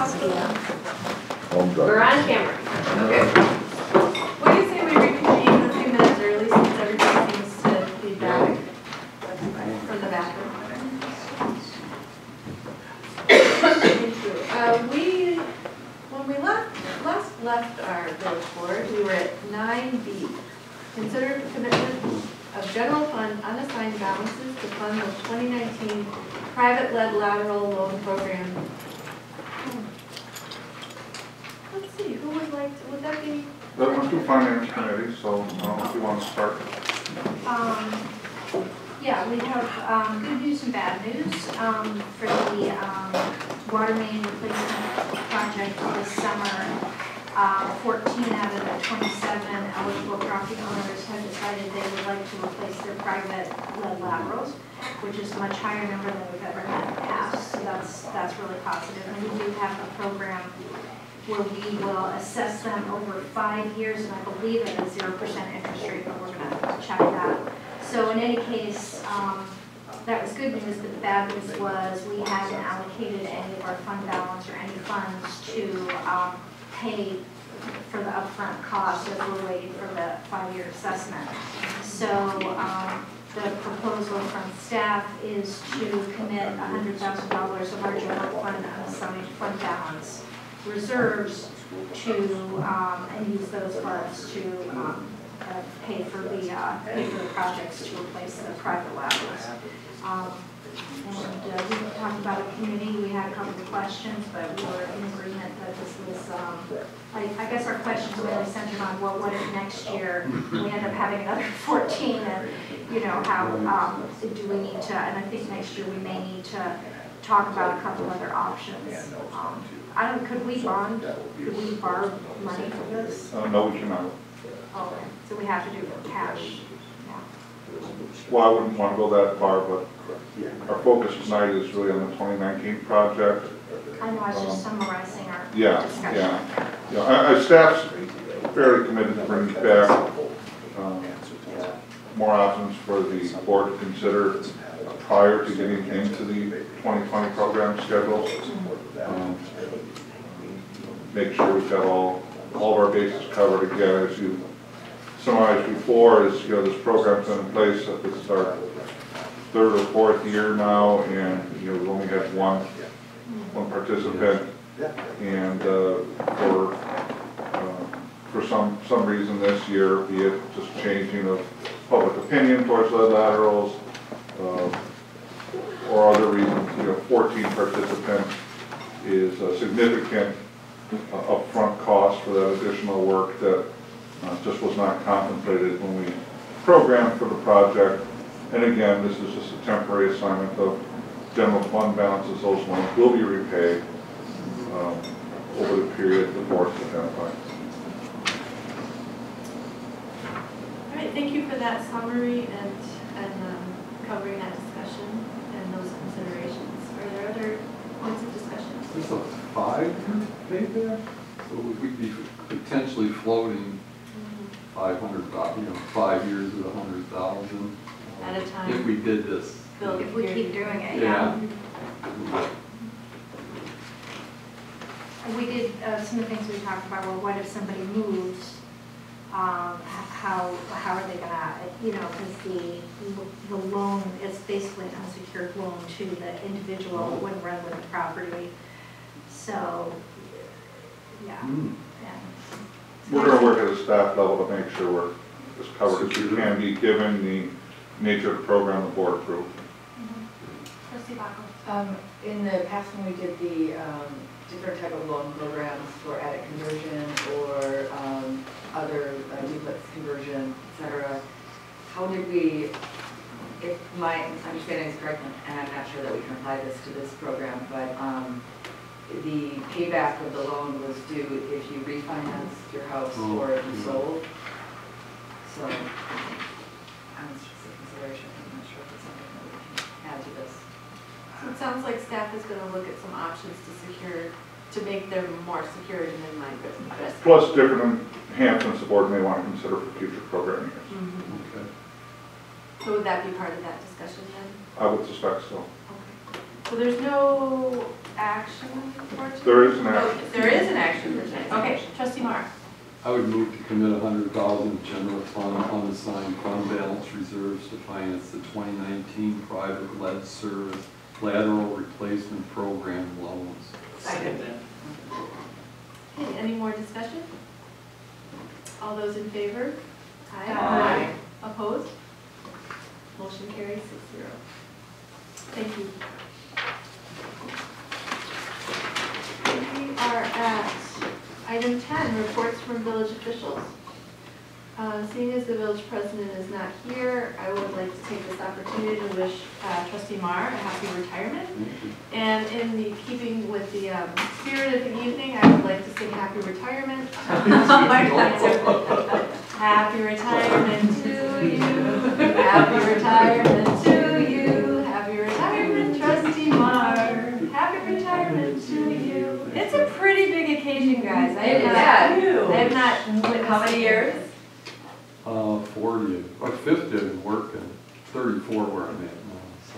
We're on camera. Okay. What do you say we reconvene a few minutes early since everybody seems to be back from the bathroom? When we last left our village board, we were at 9B. Consider commitment of general fund unassigned balances to fund the 2019 private-led lateral loan program. Let's see, who would like to, would that be? That went to Finance Committee, so I don't know if you want to start. Yeah, we have good news and bad news for the water main replacement project this summer. 14 out of the 27 eligible property owners have decided they would like to replace their private lead laterals, which is a much higher number than we've ever had in the past. So that's really positive. And we do have a program where we will assess them over 5 years, and I believe at a 0% interest rate, but we're going to check that. So in any case, that was good news, but the bad news was we hadn't allocated any of our fund balance or any funds to pay for the upfront cost as we're waiting for the 5-year assessment. So the proposal from staff is to commit $100,000 of our general fund unassigned fund balance reserves to and use those funds to pay for the projects to replace the private laterals. And we talked about a committee. We had a couple of questions, but we were in agreement that this was, I guess our questions really centered on what if next year we end up having another 14, and how do we need to, and I think next year we may need to talk about a couple other options. Could we borrow money for this? No, we cannot. Okay, so we have to do it for cash. Well, I wouldn't want to go that far, but our focus tonight is really on the 2019 project. I know, I was just summarizing our discussion. Yeah. Our staff's fairly committed to bringing back more options for the board to consider prior to getting into the 2020 program schedule. Make sure we've got all of our bases covered again. As you summarized before, is this program's been in place. This is our 3rd or 4th year now, and we've only had one participant, and for some reason this year, be it just changing of public opinion towards lead laterals, or other reasons, 14 participants is a significant upfront cost for that additional work that just was not contemplated when we programmed for the project. And again, this is just a temporary assignment of general fund balances. Those loans will be repaid over the period the board has identified. All right, thank you for that summary and covering that discussion and those considerations. Are there other points of discussion? There's a 5-year payback, so we'd be potentially floating 500,000, 5 years at 100,000 at a time. If we did this, If we keep doing it, yeah. We did some of the things we talked about. Well, what if somebody moves? How are they gonna, because the loan is basically an unsecured loan to the individual. It wouldn't run with the property. So, yeah. We're going to work at a staff level to make sure we're as covered as we can be, given the nature of the program the board approved. In the past, when we did the different type of loan programs for attic conversion or other duplex conversion, etc., how did we, if my understanding is correct, and I'm not sure that we can apply this to this program, but the payback of the loan was due if you refinanced your house or if you sold. So, I'm just a consideration. I'm not sure if it's something that we can add to this. So it sounds like staff is going to look at some options to make them more secured and minimize risk. Plus different enhancements the board may want to consider for future programming years. Okay. So would that be part of that discussion then? I would suspect so. Okay. So there's no action for tonight? There is an Oh, action. there is an action for tonight. Okay, trustee Marr. I would move to commit $100,000 general fund unassigned fund balance reserves to finance the 2019 private lead service lateral replacement program loans. Second. Okay, any more discussion? All those in favor? Aye. Opposed? Motion carries 6-0. Thank you. We are at item 10, reports from village officials. Seeing as the village president is not here, I would like to take this opportunity to wish trustee Marr a happy retirement. And in the keeping with the spirit of the evening, I would like to sing happy retirement. Happy retirement to you. Happy retirement to you. Happy retirement, trustee Marr. Happy retirement to you. It's a pretty big occasion, guys. I have not. How many years? 40 or 50 of working, 34 where I'm at now. So,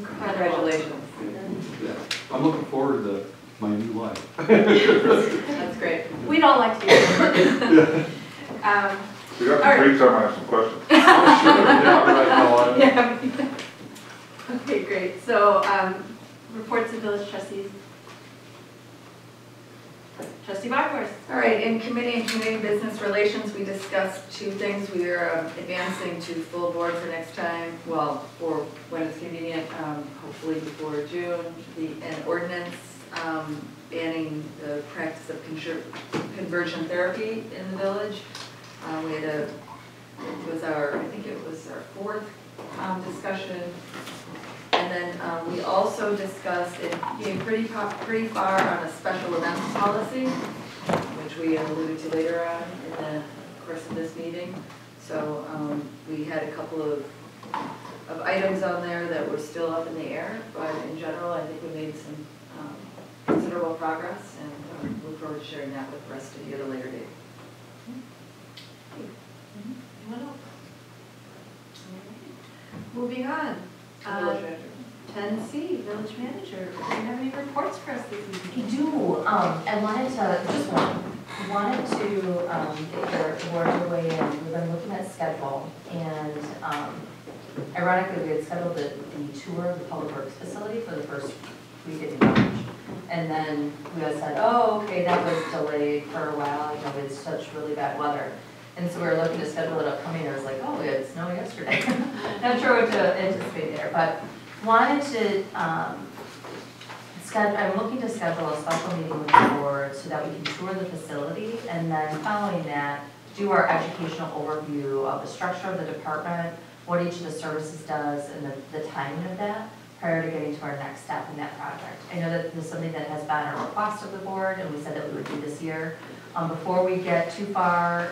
Congratulations. yeah. I'm looking forward to my new life. That's great. We don't like to hear it. We got All some right. free time, I have some questions. Yeah, right now. Okay, great. So, reports of village trustees. Trustee Bachhorst. All right, in committee and community business relations, we discussed two things. We are advancing to full board for next time, well, for when it's convenient, hopefully before June, an ordinance banning the practice of conversion therapy in the village. We had it was our, I think it was our fourth discussion. And then we also discussed it being pretty far on a special events policy, which we alluded to later on in the course of this meeting. So we had a couple of items on there that were still up in the air, but in general, I think we made some considerable progress, and look forward to sharing that with the rest of you at a later date. Anyone else? Moving on. Village manager. 10C, village manager. Do you have any reports for us this I evening? do, I wanted to, just wanted to get the board to weigh in. We've been looking at schedule, and ironically, we had scheduled the tour of the public works facility for the first week in March. And then we had said, oh, okay, that was delayed for a while, you know, with such really bad weather. And so we were looking to schedule it upcoming, and I was like, oh, we had snow yesterday. Not sure what to anticipate there, but wanted to, I'm looking to schedule a special meeting with the board so that we can tour the facility, and then following that, do our educational overview of the structure of the department, what each of the services does, and the timing of that prior to getting to our next step in that project. I know that this is something that has been a request of the board, and we said that we would do this year. Before we get too far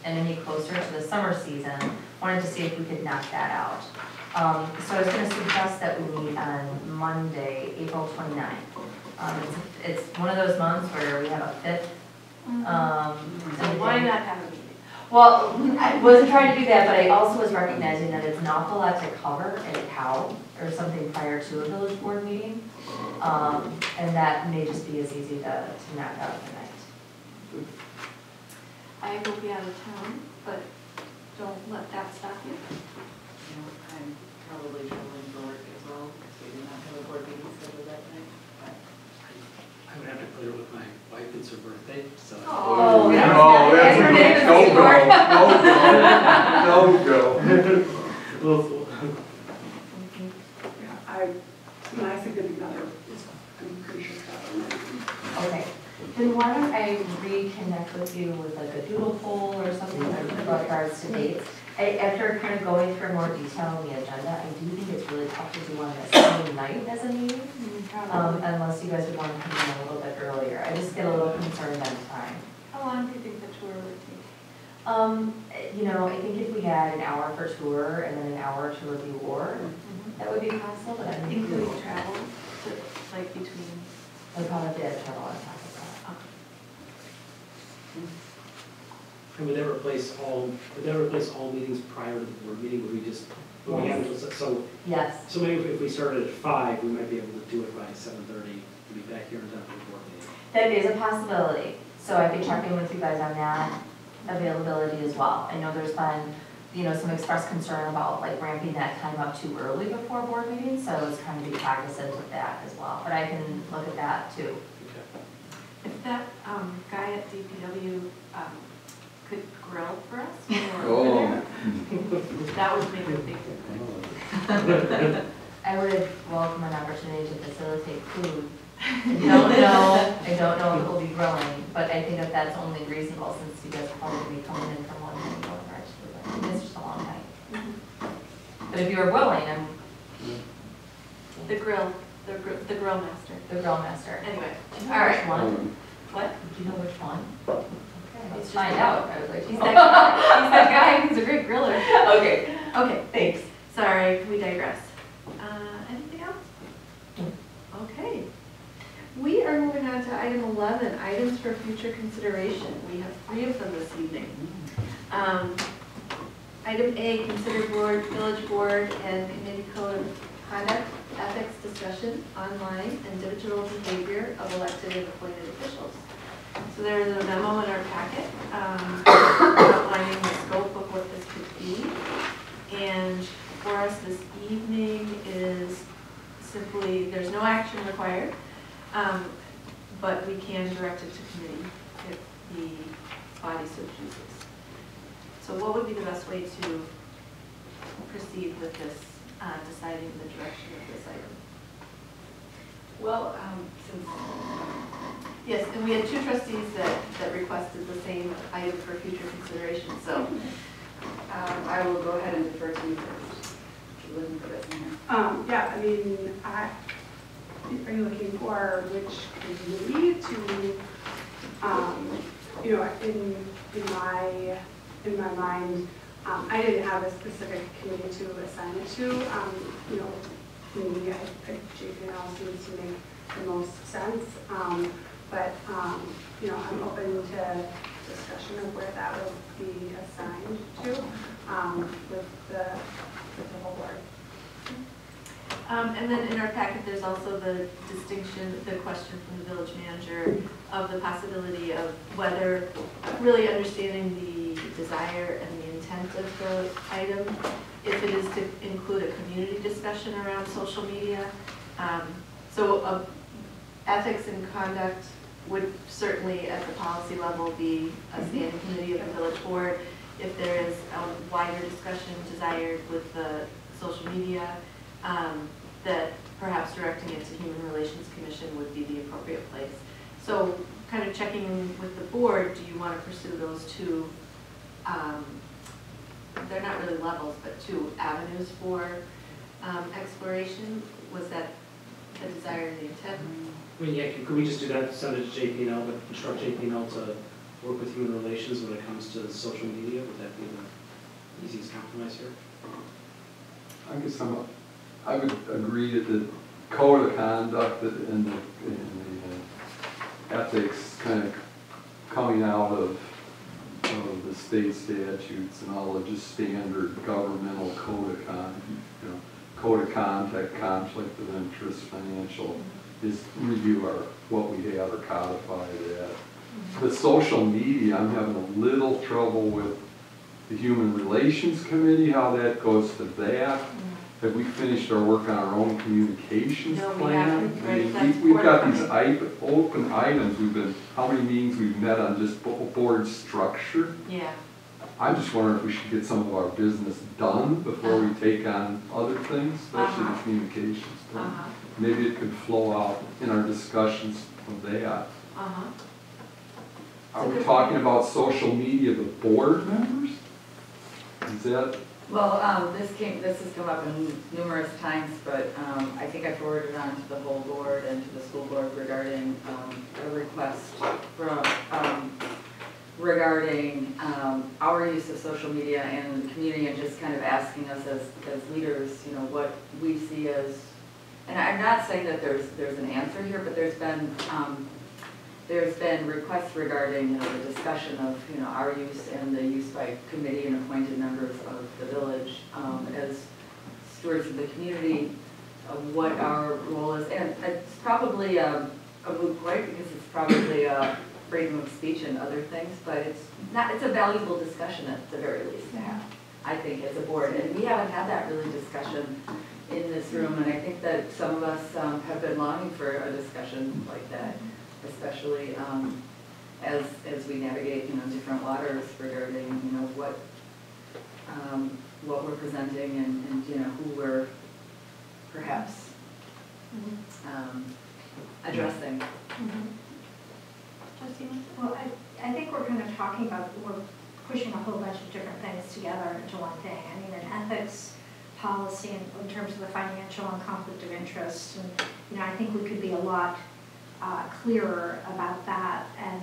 and any closer to the summer season, wanted to see if we could knock that out. So I was going to suggest that we meet on Monday, April 29th. It's one of those months where we have a fifth. So why not have a meeting? Well, I wasn't trying to do that, but I also was recognizing that it's an awful lot to cover in a cow or something prior to a village board meeting. And that may just be as easy to knock out tonight. I will be out of town, but don't let that stop you. You know, I'm probably traveling for work as well, because we do not have a board meeting scheduled that night. I would have to clear with my wife, it's her birthday, so. Oh, yeah. No, that's Her name is no Igor. go. No go. Yeah, my significant other is, I'm pretty sure that. Okay. Then why don't I reconnect with you with like a doodle poll or something with regards to dates? After kind of going through more detail on the agenda, I do think it's really tough to do on the same night as a meeting, unless you guys would want to come in a little bit earlier. I just get a little concerned on time. How long do you think the tour would take? You know, I think if we had an hour for tour and then an hour to review work, that would be possible, but I think Including travel, to, like between. I'd probably have trouble on top of that. And would that replace all meetings prior to the board meeting, would we just, would we have, so Yes. maybe if we started at 5, we might be able to do it by 7:30. to be back here in time for the board meeting. That is a possibility, so I could check in with you guys on that availability as well. I know there's been, you know, some expressed concern about like ramping that time up too early before board meetings, so I was trying to be cognizant of that as well, but I can look at that too. Okay. If that guy at DPW could grill for us when we're Oh. over there, that would make a big difference. I would welcome an opportunity to facilitate food. I don't know if it will be growing, but I think that that's only reasonable since you guys are probably going to be coming in from one night and going right to the other. It's just a long night. But if you're willing, I'm The grill master. the grill master. Anyway, Do you know all right. which one? What? Do you know which one? Okay, let's He's find out. I was like, He's that guy. He's that guy. He's a great griller. Okay, Okay, thanks. sorry, we digress. Anything else? Okay. We are moving on to item 11, items for future consideration. We have 3 of them this evening. Item A, consider village board and committee code of conduct, ethics discussion, online and digital behavior of elected and appointed officials. So there is a memo in our packet outlining the scope of what this could be. And for us this evening is simply, there's no action required, but we can direct it to committee if the body so chooses. So what would be the best way to proceed with this, deciding the direction of this item? Well, since, Yes, and we had 2 trustees that requested the same item for future consideration, so. I will go ahead and defer to you first. You're looking for this in here. Yeah, I mean, are you looking for which committee to, you know, in my mind, I didn't have a specific committee to assign it to. You know, maybe JPL seems to make the most sense. But, you know, I'm open to discussion of where that would be assigned to with the whole board. And then in our packet, there's also the distinction, the question from the village manager of the possibility of whether, really understanding the desire and the intent of the item, if it is to include a community discussion around social media. So ethics and conduct would certainly at the policy level be a standing committee of the village board. If there is a wider discussion desired with the social media, that perhaps directing it to Human Relations Commission would be the appropriate place. So kind of checking in with the board, do you want to pursue those 2, they're not really levels, but 2 avenues for exploration? Was that the desire and the intent? Well, yeah, could we just do that, send it to JP&L, but instruct JP&L to work with Human Relations when it comes to social media? Would that be the easiest compromise here? I guess I would agree that the code of conduct and the ethics kind of coming out of the state statutes and all the just standard governmental code of conduct, you know, code of conduct, conflict of interest, financial, is review what we have or codify that. The social media, I'm having a little trouble with the Human Relations Committee, how that goes to that. Have we finished our work on our own communications No, we plan? haven't, right, I mean, that's we've got board these open items, how many meetings we've met on just board structure? Yeah. I'm just wondering if we should get some of our business done before we take on other things, especially the communications plan. Maybe it could flow out in our discussions of that. Are we talking about social media with board members? Is that? Well, this has come up numerous times, but I think I forwarded it on to the whole board and to the school board regarding a request from, regarding our use of social media and the community, and just kind of asking us as leaders, you know, what we see as, and I'm not saying that there's an answer here, but there's been requests regarding, you know, the discussion of, you know, our use and the use by committee and appointed members of the village as stewards of the community, what our role is, and it's probably a moot point because it's probably freedom of speech and other things, but it's a valuable discussion at the very least to have, I think, as a board. And we haven't had that really discussion in this room, and I think that some of us have been longing for a discussion like that, especially as we navigate, different waters regarding, what we're presenting and who we're perhaps addressing. Well, I think we're kind of talking about, we're pushing a whole bunch of different things together into one thing. I mean, an ethics policy in terms of the financial and conflict of interest, and I think we could be a lot clearer about that, and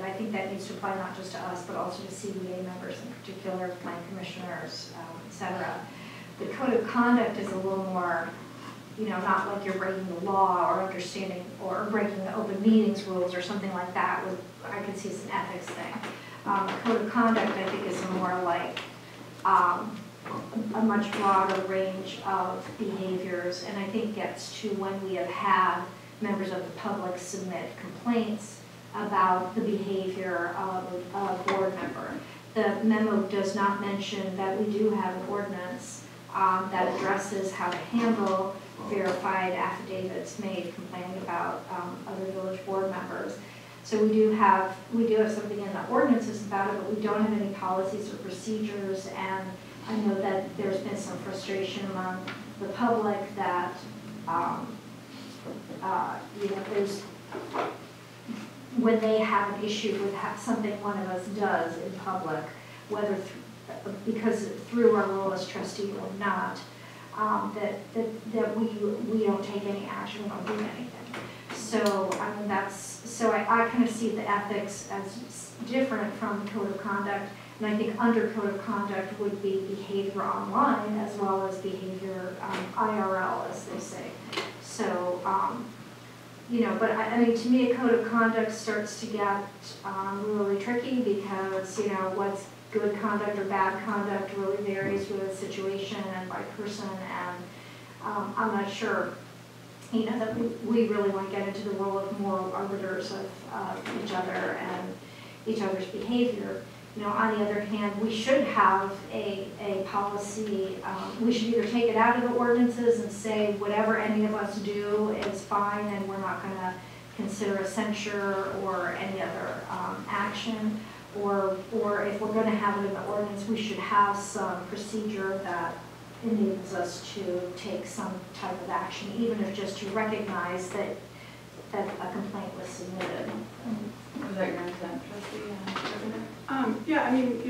I think that needs to apply not just to us, but also to CBA members in particular, plan commissioners, et cetera. The code of conduct is a little more, not like you're breaking the law or understanding or breaking the open meetings rules or something like that. I could see as an ethics thing. Code of conduct, I think, is more like a much broader range of behaviors, and I think gets to when we have had members of the public submit complaints about the behavior of a board member. The memo does not mention that we do have an ordinance that addresses how to handle verified affidavits made complaining about other village board members. So we do have something in the ordinances about it, but we don't have any policies or procedures, and I know that there's been some frustration among the public that there's, when they have an issue with something one of us does in public, whether because through our role as trustee or not, that we don't take any action, we don't do anything. So I mean I kind of see the ethics as different from the code of conduct, and I think under code of conduct would be behavior online as well as behavior IRL, as they say. So but I mean, to me, a code of conduct starts to get really tricky because what's good conduct or bad conduct really varies with situation and by person, and I'm not sure that we really want to get into the role of moral arbiters of each other and each other's behavior. On the other hand, we should have a policy. We should either take it out of the ordinances and say whatever any of us do is fine, and we're not going to consider a censure or any other action, or if we're going to have it in the ordinance, we should have some procedure that enables us to take some type of action, even if just to recognize that a complaint was submitted. Was that your intent, trustee? Yeah, I mean,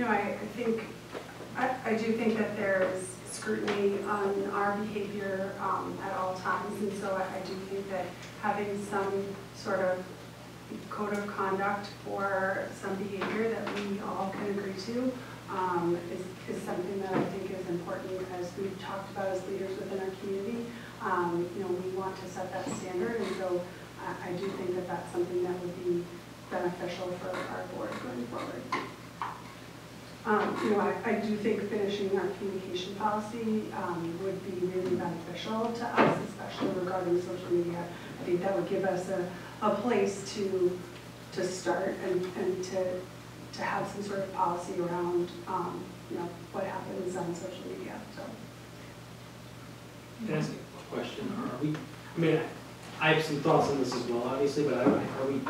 I do think that there is scrutiny on our behavior at all times, and so I do think that having some sort of code of conduct for some behavior that we all can agree to is something that I think is important, as we've talked about as leaders within our community. We want to set that standard, and so I do think that that's something that would be beneficial for our board going forward. I do think finishing our communication policy would be really beneficial to us, especially regarding social media. I think that would give us a place to start and to have some sort of policy around what happens on social media. So. Can I ask a question? I have some thoughts on this as well, obviously, but are we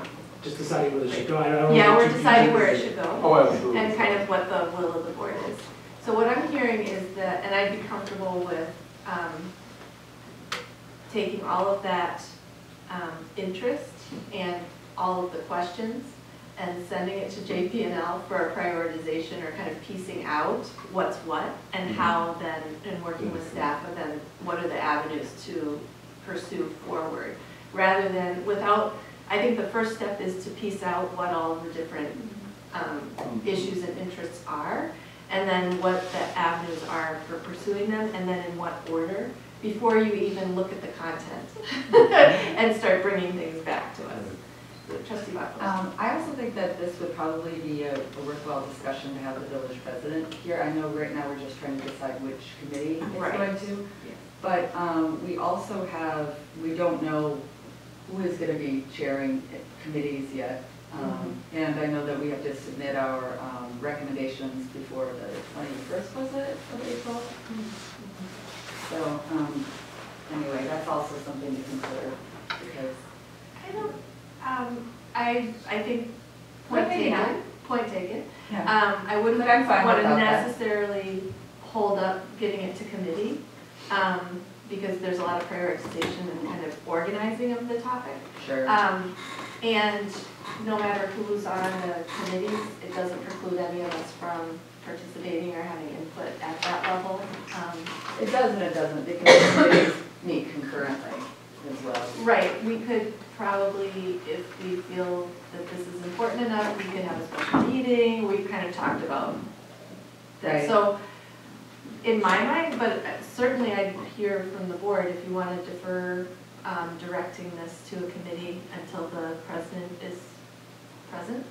just deciding where it should go? Yeah, we're deciding where it should go. Oh, absolutely. And kind of what the will of the board is. So what I'm hearing is that, and I'd be comfortable with taking all of that interest and all of the questions and sending it to JP&L for a prioritization or kind of piecing out what's what and how then, and working with staff, and then what are the avenues to pursue forward, rather than without. I think the first step is to piece out what all the different issues and interests are, and then what the avenues are for pursuing them, and then in what order, before you even look at the content and start bringing things back to us. Trustee Buckles. I also think that this would probably be a worthwhile discussion to have the village president here. I know right now we're just trying to decide which committee it's going to, but we also have, we don't know who is going to be chairing committees yet. And I know that we have to submit our recommendations before the 21st, was it, of April? So, anyway, that's also something to consider, because. I don't, I think, point Maybe not. taken, point taken. Yeah. I wouldn't But I'm fine want to without that. necessarily hold up getting it to committee, because there's a lot of prioritization and kind of organizing of the topic. Sure. And no matter who's on the committees, it doesn't preclude any of us from participating or having input at that level. It does and it doesn't, because committees meet concurrently as well. Right, we could probably, if we feel that this is important enough, we could have a special meeting. We've kind of talked about that. Right. So, in my mind, but certainly I'd hear from the board if you want to defer directing this to a committee until the president is present.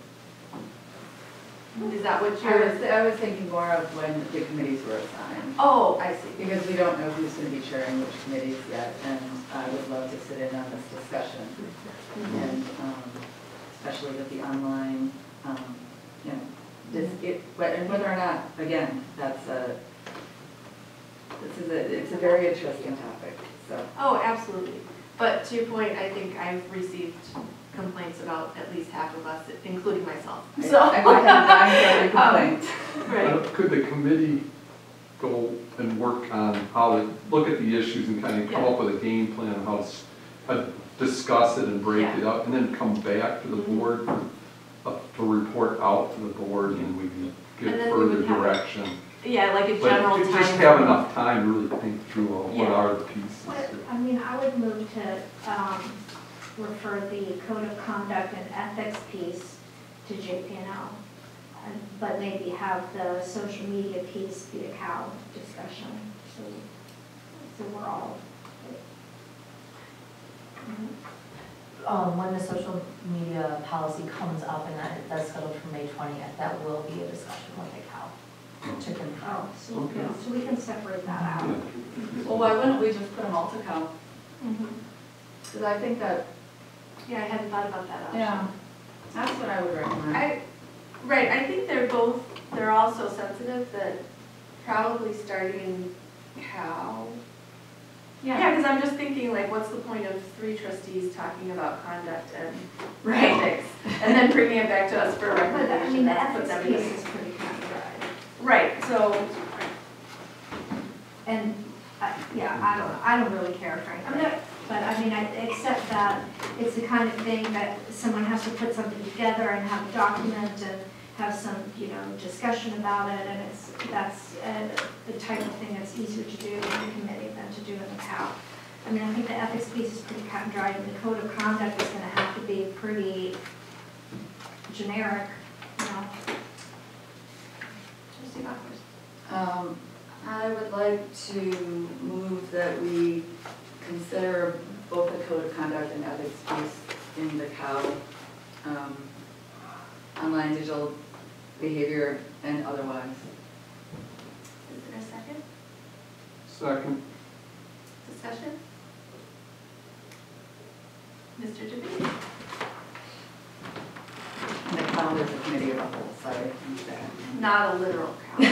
Is that what you're? I was thinking more of when the committees were assigned. Oh, I see. Because we don't know who's going to be chairing which committees yet, and I would love to sit in on this discussion. And especially with the online, you know, and whether or not, again, it's a very interesting topic, so. Oh, absolutely. But to your point, I think I've received complaints about at least half of us, including myself. So I would have dying for every complaint. right. Could the committee go and work on how to look at the issues and kind of come up with a game plan on how to discuss it and break it up, and then come back to the board to report out to the board, and we can give And then we further would have direction. Yeah, like a But general to time. just have enough time to really think through what Yeah. are the pieces. I mean, I would move to refer the code of conduct and ethics piece to JP&L, but maybe have the social media piece be a COW discussion, so we're all. When the social media policy comes up, and that's scheduled for May 20th, that will be a discussion with the COW to confirm. So we can separate that out. Well, why wouldn't we just put them all to count? Mhm. Because I think that, Yeah, I hadn't thought about that option. yeah, that's what I would recommend. Right, I think they're all so sensitive that probably starting how. Yeah, because I'm just thinking, like, what's the point of 3 trustees talking about conduct and ethics, and then bringing it back to us for a But I recommendation? mean, the That puts ethics piece everybody. is pretty cut and dry. Right, so, And, I don't really care, frankly. But I mean, except that it's the kind of thing that someone has to put something together and have a document and have some, discussion about it, and that's the type of thing that's easier to do in the committee than to do in the COW. I mean, I think the ethics piece is pretty cut and dry, and the code of conduct is gonna have to be pretty generic, trustee Bachman. I would like to move that we consider both the code of conduct and ethics piece in the COW, online digital behavior and otherwise. Is there a second Second. discussion? Mr. DeVito? And the COW is a committee of the whole, sorry. Not a literal cow.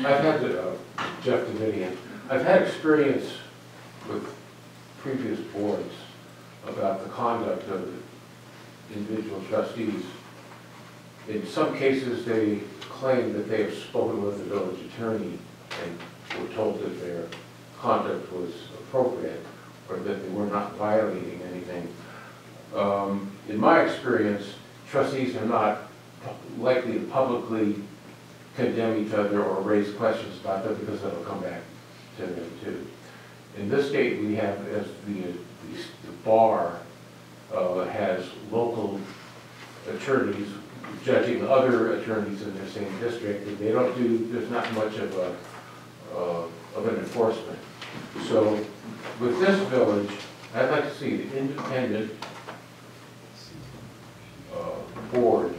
I've had, Jeff Davidian, I've had experience with previous boards about the conduct of individual trustees. In some cases, they claim that they have spoken with the village attorney and were told that their conduct was appropriate or that they were not violating anything. In my experience, trustees are not likely to publicly condemn each other or raise questions about them because that'll come back to them too. In this state, we have, as the bar has local attorneys judging other attorneys in their same district, and they don't do, there's not much of an enforcement. So with this village, I'd like to see an independent board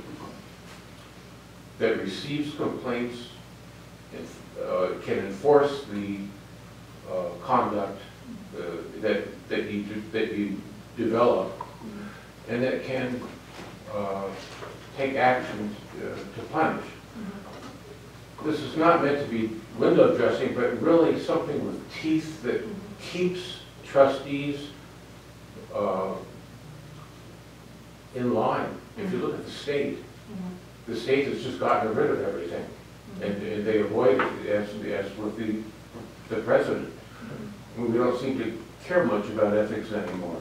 that receives complaints, can enforce the conduct that that you develop, and that can take action to punish. This is not meant to be window dressing, but really something with teeth that keeps trustees in line. If you look at the state has just gotten rid of everything, and they avoid it, as with the president. We don't seem to care much about ethics anymore,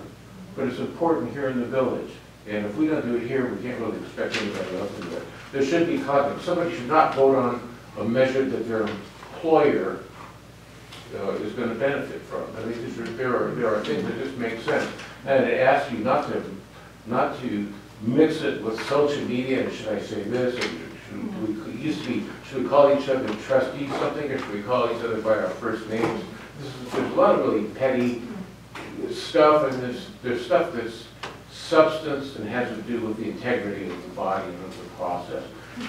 but it's important here in the village. And if we don't do it here, we can't really expect anybody else to do it. There should be conduct. Somebody should not vote on a measure that their employer is going to benefit from. I mean, there are things that just make sense. And it asks you not to mix it with social media, and should I say this, should we call each other trustees something, or should we call each other by our first names? There's a lot of really petty stuff, and there's stuff that's substance and has to do with the integrity of the body and of the process.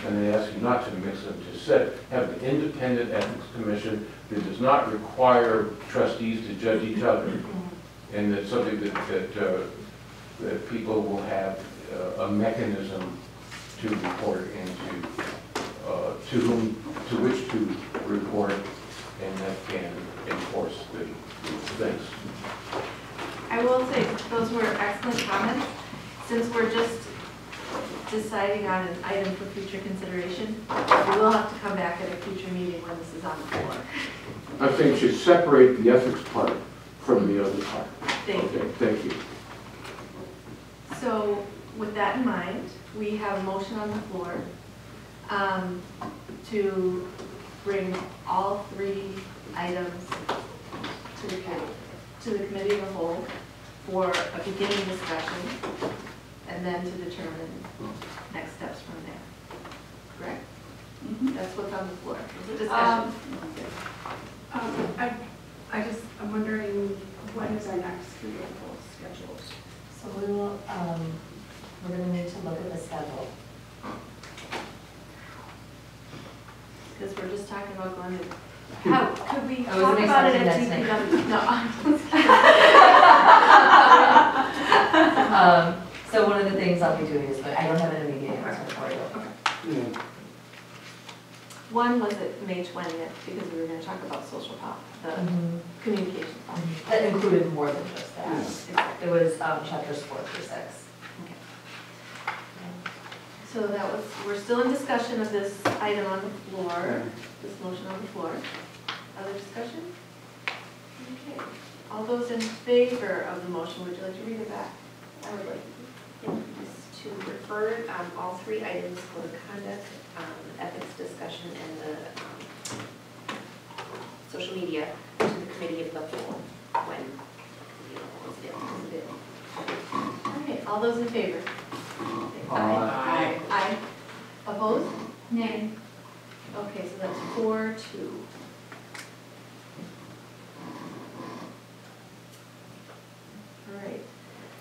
And they ask you not to mix them, to have an independent ethics commission that does not require trustees to judge each other. And that's something that people will have a mechanism to report into, to which to report, and that can enforce the things. I will say, those were excellent comments. Since we're just deciding on an item for future consideration, we will have to come back at a future meeting when this is on the floor. I think you should separate the ethics part from the other part. Thank you. Okay, thank you. So with that in mind, we have a motion on the floor to bring all three items to the committee of the whole for a beginning discussion, and then to determine next steps from there. Correct? That's what's on the floor. It's a discussion. I'm wondering, when is our next committee of the whole scheduled? So we will, we're gonna need to look at the schedule. Because we're just talking about going to, how, could we I wasn't talk about it expecting at that DPW? No, I'm just kidding. So one of the things I'll be doing is, but I don't have an immediate answer for you. Yeah. One was at May 20th, because we were going to talk about social pop, the communication policy. That included more than just that. It was chapters 4 through 6. So that was, we're still in discussion of this item on the floor, this motion on the floor. Other discussion? Okay. All those in favor of the motion, would you like to read it back? I would like Is to refer all three items for the conduct, ethics discussion, and the social media to the committee of the whole when it's available. Okay, all those in favor? Aye. Aye. Opposed? Nay. Okay, so that's 4-2. All right.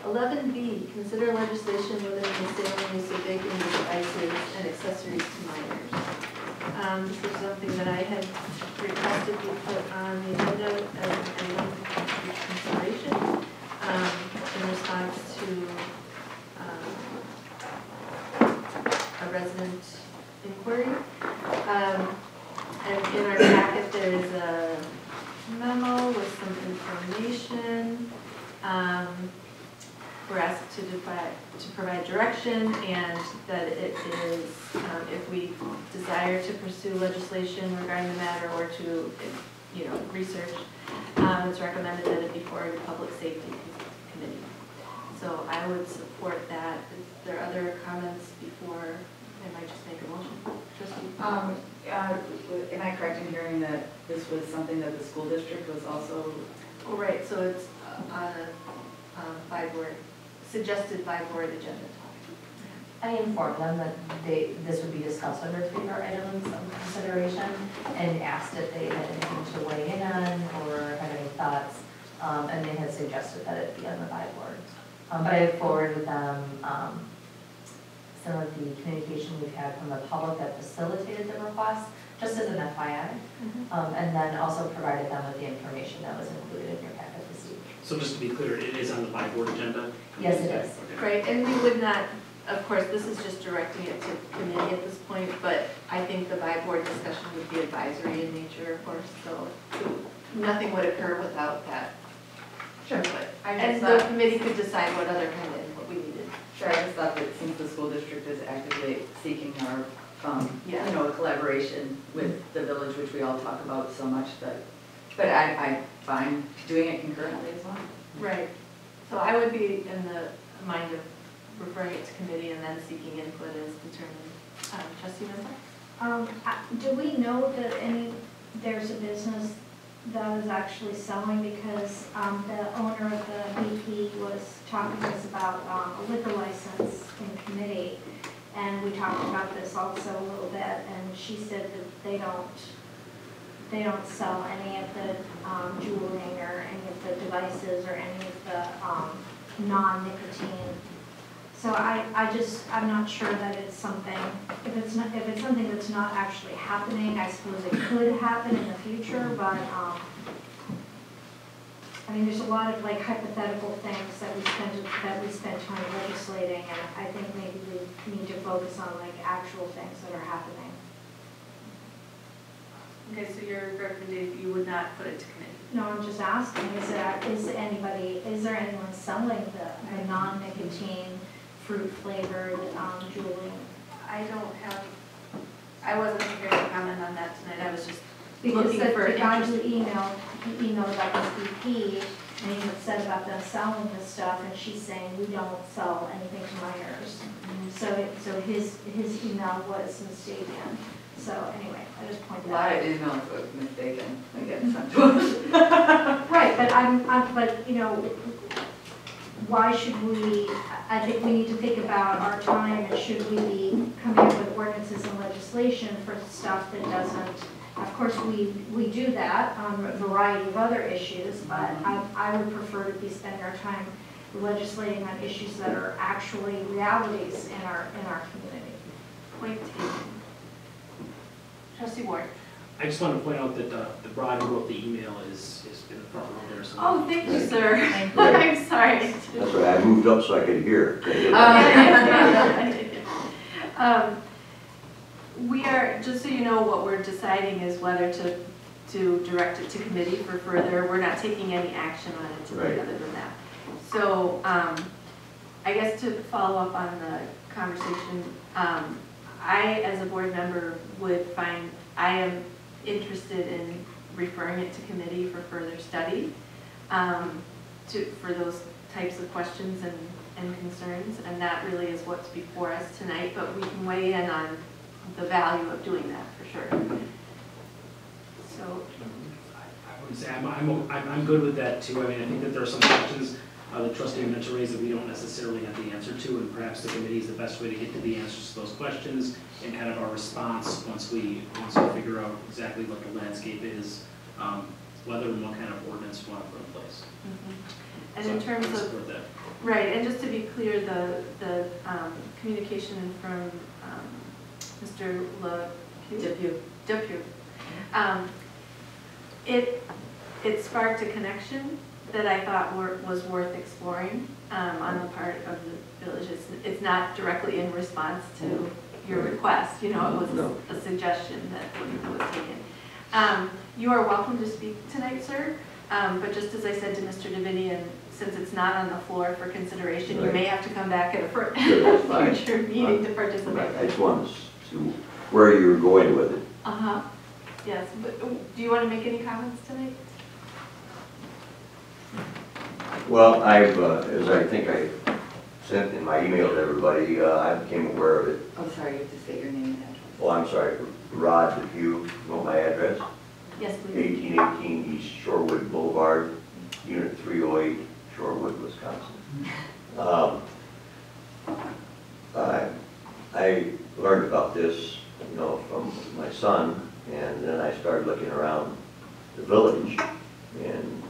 11B, consider legislation limiting the sale and use of vaping devices and accessories to minors. This is something that I had requested be put on the agenda as an item for consideration in response to a resident inquiry. And in our packet, there is a memo with some information. We're asked to provide direction, and that it is, if we desire to pursue legislation regarding the matter or to, research, it's recommended that it be forwarded to Public Safety Committee. So I would support that. Is there other comments before I might just make a motion? Am I correct in hearing that this was something that the school district was also? Oh, right, so it's on a suggested five-word agenda topic. I informed them that this would be discussed under 3 items of consideration, and asked if they had anything to weigh in on or had any thoughts, and they had suggested that it be on the 5 words. But I forwarded them some of the communication we've had from the public that facilitated the request, just as an FYI. And then also provided them with the information that was included in your packet this evening. So just to be clear, it is on the by board agenda? Yes, it is. Okay. Right, and we would not, of course, this is just directing it to committee at this point, but I think the by-board discussion would be advisory in nature, of course, so nothing would occur without that. Sure. input. I And just the thought, committee could decide what other kind of input we needed. sure, I just thought that since the school district is actively seeking our, Yeah. you know, collaboration with the village, which we all talk about so much, that, but I'm fine doing it concurrently as well. Right. So I would be in the mind of referring it to committee and then seeking input as determined. Trustee Mentor? Do we know that there's a business that is actually selling, because the owner of the BP was talking to us about a liquor license in committee, and we talked about this also a little bit, and she said that they don't sell any of the jewelry or any of the devices or any of the non-nicotine. So I'm not sure that it's something, if it's something that's not actually happening, I suppose it could happen in the future, but, I mean, there's a lot of like hypothetical things that we spend time legislating, and I think maybe we need to focus on like actual things that are happening. Okay, so your recommendation, you would not put it to committee? No, I'm just asking, is there anyone selling the non-nicotine, fruit flavored jewelry? I wasn't prepared to comment on that tonight, I was just Because looking the for guy interest. who emailed about this BP, and he had said about them selling this stuff, and she's saying, we don't sell anything to minors. So his email was mistaken. So anyway, I just A pointed lot that of out. emails was mistaken, I get sent to us. Right, but you know, why should we, I think we need to think about our time, and should we be coming up with ordinances and legislation for stuff that doesn't, of course, we do that on a variety of other issues, but I would prefer to be spending our time legislating on issues that are actually realities in our community. Point taken. Trustee Ward? I just wanted to point out that the Rod who wrote the email is in the front row there. So Oh, thank you, sir. Thank you. I'm sorry. That's right, I moved up so I could hear. We are, just so you know, what we're deciding is whether to direct it to committee for further. We're not taking any action on it tonight Right. other than that. So I guess to follow up on the conversation, I, as a board member, would find, I am interested in referring it to committee for further study, for those types of questions and concerns, and that really is what's before us tonight, but we can weigh in on the value of doing that, for sure. So, I would say I'm good with that too. I mean, I think that there are some questions that trustee Mentor raised that we don't necessarily have the answer to, and perhaps the committee is the best way to get to the answers to those questions and kind of our response once we figure out exactly what the landscape is, whether and what kind of ordinance we want to put in place. and So in terms I of, support that. right, and just to be clear, the communication from Mr. Depew, it sparked a connection that I thought was worth exploring on the part of the village. It's not directly in response to your request, you know, it was a suggestion that was taken. You are welcome to speak tonight, sir, but just as I said to Mr. Davinian, since it's not on the floor for consideration, you may have to come back at a future meeting to participate. I just wanted to see where you were going with it. Uh-huh, yes, but do you want to make any comments tonight? Well, as I think I sent in my email to everybody, I became aware of it. Oh, sorry, you have to state your name and address. Oh, I'm sorry, Rod Depew, you know my address? Yes, please. 1818 East Shorewood Boulevard, Unit 308, Shorewood, Wisconsin. I learned about this, you know, from my son, and then I started looking around the village, and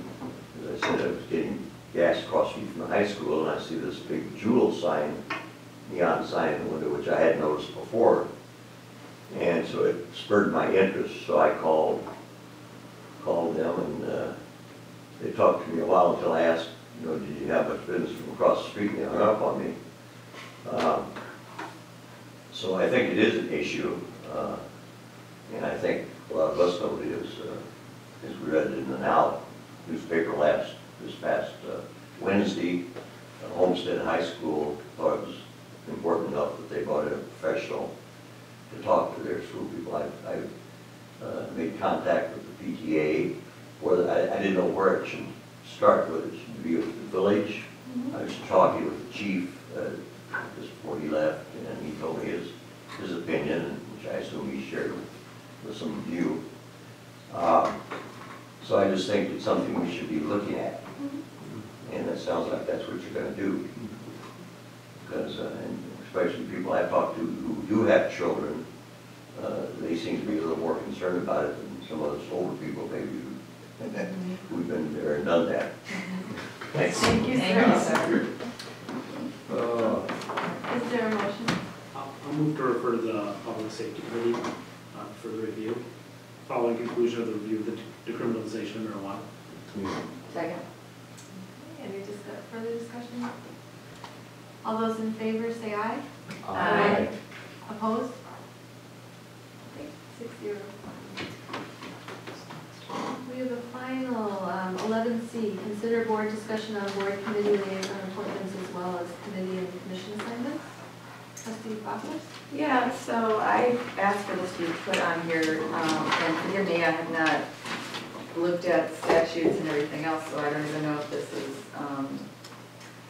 as I said, I was getting gas across the street from the high school, and I see this big jewel sign, neon sign in the window, which I hadn't noticed before. And so it spurred my interest, so I called them, and they talked to me a while until I asked, you know, did you have much business from across the street, and they hung up on me. So I think it is an issue, and I think a lot of us know it is, as we read it in the Now newspaper this past Wednesday. Homestead High School thought it was important enough that they brought in a professional to talk to their school people. I made contact with the PTA, I didn't know where it should start, whether it should be with the village. I was talking with the chief just before he left, and he told me his opinion, which I assume he shared with some of you. So I just think it's something we should be looking at. And it sounds like that's what you're going to do. Because, and especially people I've talked to who do have children, they seem to be a little more concerned about it than some of us older people maybe who've been there and done that. Thanks. Thank you, sir. Is there a motion? I'll move to refer to the Public Safety Committee for the review, following conclusion of the review of the decriminalization of marijuana. Second. Any further discussion? All those in favor say aye. Aye. Opposed? 6-0. We have a final 11C, consider board discussion on board committee liaison appointments as well as committee and commission assignments. Trustee Bachus? Yeah, so I asked for this to be put on here, and forgive me, I have not looked at statutes and everything else, so I don't even know if this is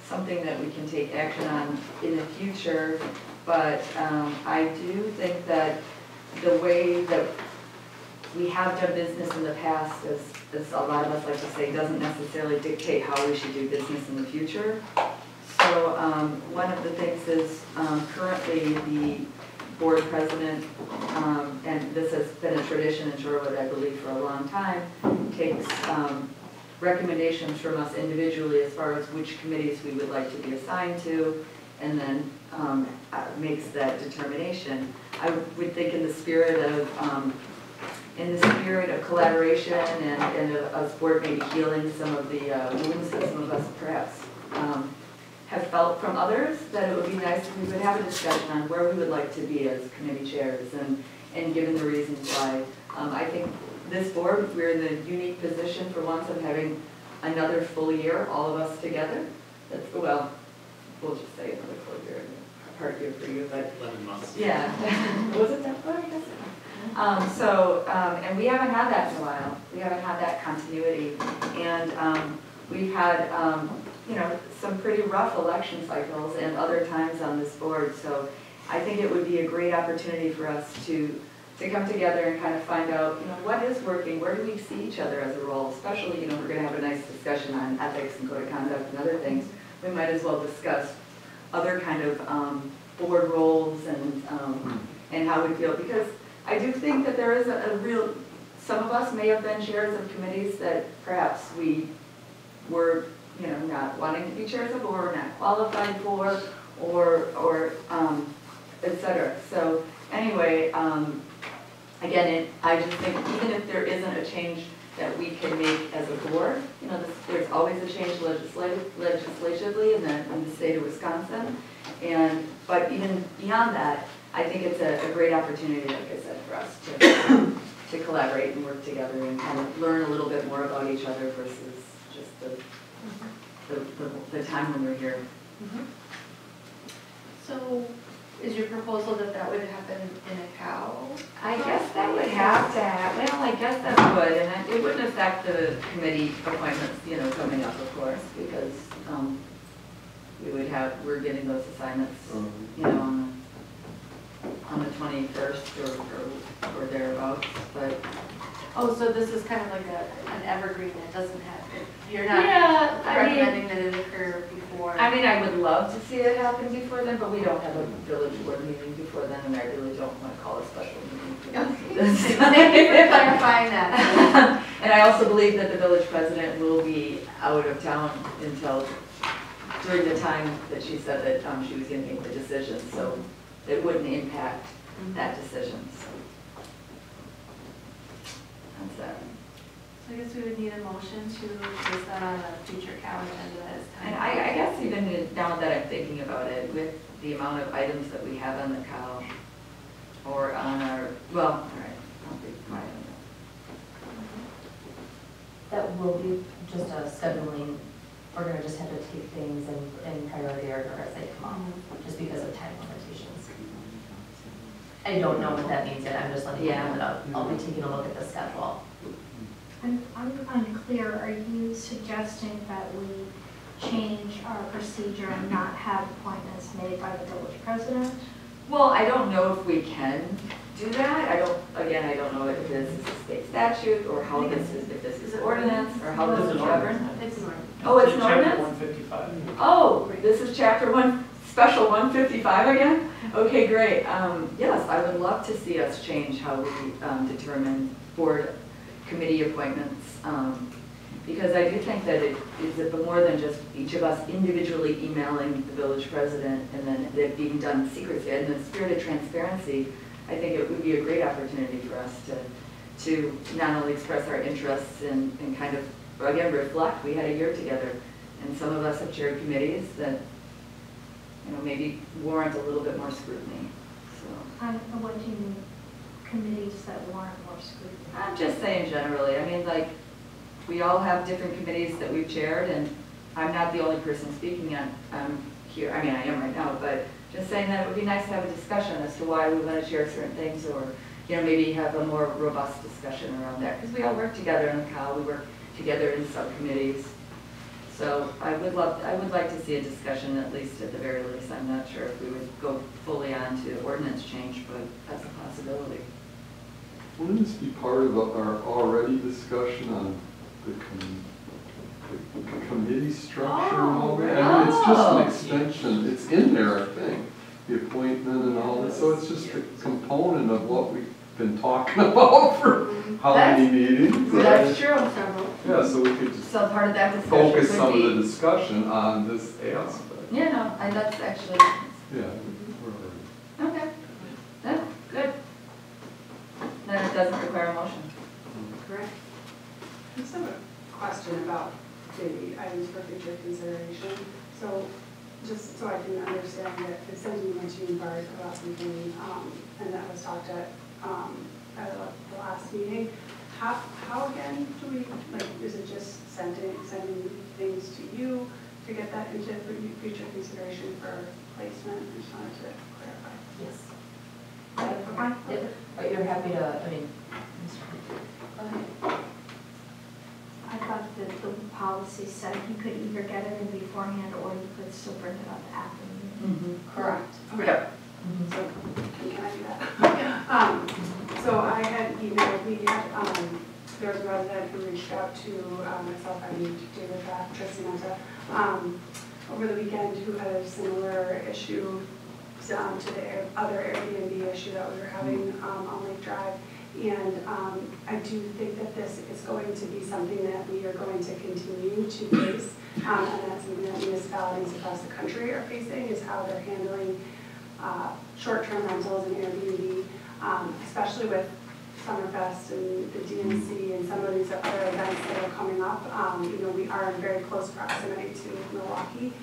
something that we can take action on in the future, but I do think that the way that we have done business in the past, as a lot of us like to say, doesn't necessarily dictate how we should do business in the future. So one of the things is currently the board president, and this has been a tradition in Shorewood, I believe, for a long time, takes recommendations from us individually as far as which committees we would like to be assigned to, and then makes that determination. I would think in the spirit of collaboration and of us board maybe healing some of the wounds that some of us perhaps have felt from others, that it would be nice if we would have a discussion on where we would like to be as committee chairs and given the reasons why. I think this board, we're in the unique position for once of having another full year, all of us together. That's, well, we'll just say another full year, part year for you, but 11 months. yeah. Was it that far? I guess so. And we haven't had that in a while. We haven't had that continuity. And we've had, you know, some pretty rough election cycles and other times on this board. So I think it would be a great opportunity for us to come together and kind of find out, you know, what is working, where do we see each other as a role, especially, you know, we're going to have a nice discussion on ethics and code of conduct and other things. We might as well discuss other kind of board roles and how we feel, because I do think that there is a real, some of us may have been chairs of committees that perhaps we were, you know, not wanting to be chairs of or not qualified for or et cetera. So anyway, again, I just think even if there isn't a change that we can make as a board, you know, there's always a change legislatively in the state of Wisconsin. But even beyond that, I think it's a great opportunity, like I said, for us to collaborate and work together and kind of learn a little bit more about each other versus just the time when we're here. So is your proposal that would happen in a cow? I guess that would have to happen. Well, I guess that would, and it wouldn't affect the committee appointments, you know, coming up, of course, because we're getting those assignments, you know, on the 21st or thereabouts, but. Oh, so this is kind of like an evergreen that doesn't happen. You're not Yeah, recommending that it occur before. I mean, I would love to see it happen before then, but we don't have a village board meeting before then, and I really don't want to call a special meeting. Thank you for clarifying that. And I also believe that the village president will be out of town until during the time that she said that she was going to make the decision. So that wouldn't impact that decision, so. That's it. So I guess we would need a motion to place that on a future calendar agenda as time. And I guess even now that I'm thinking about it, with the amount of items that we have on the cow, or on our, well, all right, I'll be quiet on that. That will be just a scheduling, we're gonna just have to take things in priority order as they come up, just because of time limitations. I don't know what that means yet, I'm just letting you know that I'll be taking a look at the schedule. I'm unclear, are you suggesting that we change our procedure and not have appointments made by the village president? Well, I don't know if we can do that. I don't know if this is a state statute, or how this is, if this is ordinance, or how this is governed. It's an ordinance. Oh, it's an Chapter ordinance? 155. Oh, this is chapter one, special 155 again? Okay, great. Yes, I would love to see us change how we determine board committee appointments. Because I do think that it is more than just each of us individually emailing the village president and then it being done secretly. In the spirit of transparency, I think it would be a great opportunity for us to not only express our interests and kind of, again, reflect. We had a year together, and some of us have chaired committees that, maybe warrant a little bit more scrutiny. So What do you mean, committees that warrant more scrutiny? I'm just saying generally. I mean, like, we all have different committees that we've chaired, and I'm not the only person speaking on here. I mean, I am right now, but just saying that it would be nice to have a discussion as to why we want to share certain things, or maybe have a more robust discussion around that, because we all work together in the CAL. We work together in subcommittees. So I would like to see a discussion, at least at the very least. I'm not sure if we would go fully on to ordinance change, but that's a possibility. Wouldn't this be part of our already discussion on the committee structure and all that? I mean, it's just an extension, it's in there, I think, the appointment and all that, so it's just a component of what we've been talking about for how many meetings? That's true. Yeah, so we could just So part of that discussion focus could some be, of the discussion on this aspect. yeah, no, that's actually, Yeah. okay, yeah, good. Then it doesn't require a motion. Correct. I just have a question about the items for future consideration. So, just so I can understand that it's something you mentioned in part about something, and that was talked at the last meeting. How again do we, is it just sending things to you to get that into future consideration for placement? I just wanted to clarify. Yes. Okay. But you're happy to, Go ahead. I thought that the policy said you could either get it in beforehand or you could still bring it up after the meeting. correct. Yep. So, can I do that? So I had emailed, there was a resident who reached out to myself and David Trustee Menta, over the weekend, who had a similar issue to the other Airbnb issue that we were having on Lake Drive. And I do think that this is going to be something that we are going to continue to face, and that's something that municipalities across the country are facing, is how they're handling short-term rentals and Airbnb, especially with Summerfest and the DNC and some of these other events that are coming up. We are in very close proximity to Milwaukee.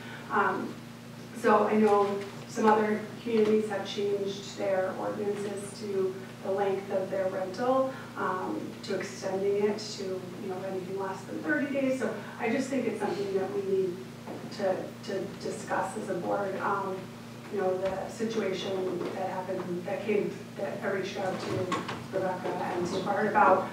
So I know some other communities have changed their ordinances to the length of their rental, to extending it to anything less than 30 days. So I just think it's something that we need to discuss as a board. The situation that happened, that I reached out to Rebecca and to Bart about,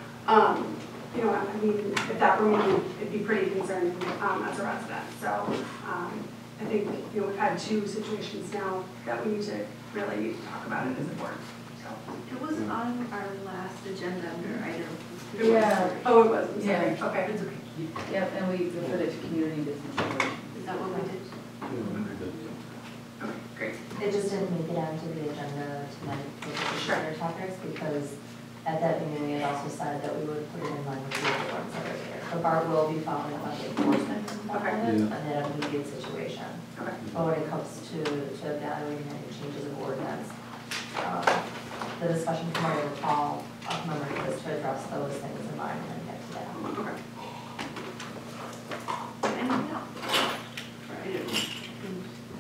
if that were me, it'd be pretty concerning as a resident. So I think, we've had two situations now that we need to really talk about it as a board. So It was on our last agenda under item. Yeah. Oh, it was, I'm sorry. Yeah. Okay. It's okay. Yep, and we referred it to community business relations. Is that what we did? Okay, great. It just didn't make it onto the agenda tonight for the Sure. other topics, because at that meeting, we had also said that we would put it in line with the other ones that are there. So Barb will be following up on the enforcement component and then immediate situation. Okay. But when it comes to evaluating any changes of ordinance, the discussion from what I recall of memory was to address those things in mind and get to that. Anything else?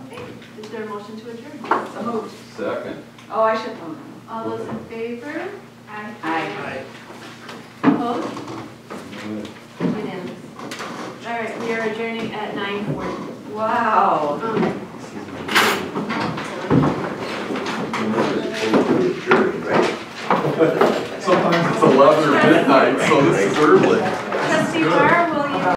Okay, is there a motion to adjourn? So moved. Second. Oh, I should, All those in favor? Aye. Aye. Opposed? Unanimous. All right, we are adjourning at 9:40. Wow. Right? Sometimes it's 11 or midnight, so this is early.